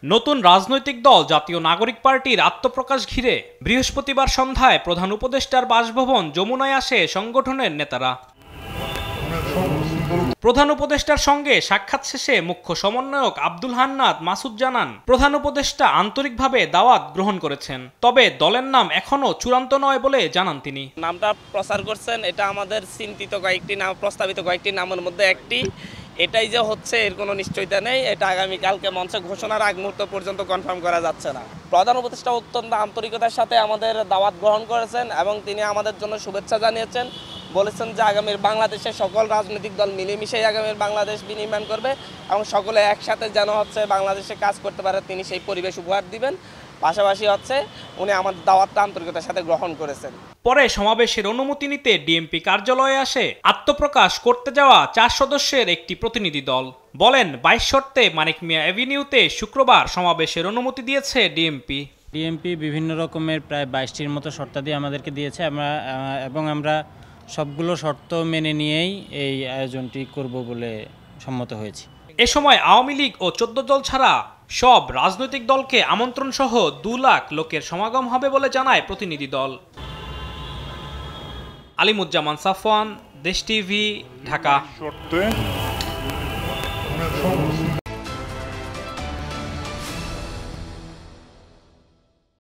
নতুন রাজনৈতিক দল জাতীয় নাগরিক পার্টির আত্মপ্রকাশ ঘিরে বৃহস্পতিবার সন্ধ্যায় প্রধান উপদেষ্টার বাসভবন যমুনায় আসে সংগঠনের নেতারা। প্রধান উপদেষ্টার সঙ্গে সাক্ষাৎ শেষে মুখ্য সমন্বয়ক আব্দুল হান্নান মাসুদ জানান, প্রধান উপদেষ্টা আন্তরিকভাবে দাওয়াত গ্রহণ করেছেন, তবে দলের নাম এখনো চূড়ান্ত নয় বলে জানান তিনি। নামটা প্রচার করছেন, এটা আমাদের চিন্তিত কয়েকটি নাম, প্রস্তাবিত কয়েকটি নামের মধ্যে একটি। এটাই যে হচ্ছে এর কোনো নিশ্চয়তা নেই, এটা আগামীকালকে মঞ্চে ঘোষণার আগ মুহূর্ত পর্যন্ত কনফার্ম করা যাচ্ছে না। প্রধান উপদেষ্টা অত্যন্ত আন্তরিকতার সাথে আমাদের দাওয়াত গ্রহণ করেছেন এবং তিনি আমাদের জন্য শুভেচ্ছা জানিয়েছেন। বলেছেন যে আগামীর বাংলাদেশে সকল রাজনৈতিক দল মিলেমিশেই আগামীর বাংলাদেশ বিনির্মাণ করবে এবং সকলে একসাথে যেন হচ্ছে বাংলাদেশে কাজ করতে পারে তিনি সেই পরিবেশ উপহার দিবেন। পাশাপাশি হচ্ছে উনি আমাদের দাওয়াতটা আন্তরিকতার সাথে গ্রহণ করেছেন। পরে সমাবেশের অনুমতি নিতে ডিএমপি কার্যালয়ে আসে আত্মপ্রকাশ করতে যাওয়া 4 সদস্যের একটি প্রতিনিধি দল। বলেন 22 শর্তে মানিক মিয়া অ্যাভিনিউতে শুক্রবার সমাবেশের অনুমতি দিয়েছে ডিএমপি বিভিন্ন রকমের প্রায় 22টির মতো শর্তাদি আমাদেরকে দিয়েছে আমরা সবগুলো শর্ত মেনে নিয়েই এই আয়োজনটি করব বলে সম্মত হয়েছি। এ সময় আওয়ামী লীগ ও 14 দল ছাড়া সব রাজনৈতিক দলকে আমন্ত্রণ সহ 2 লাখ লোকের সমাগম হবে বলে জানায় প্রতিনিধি দল। আলিমুজ্জামান সাফওয়ান, দেশ টিভি, ঢাকা।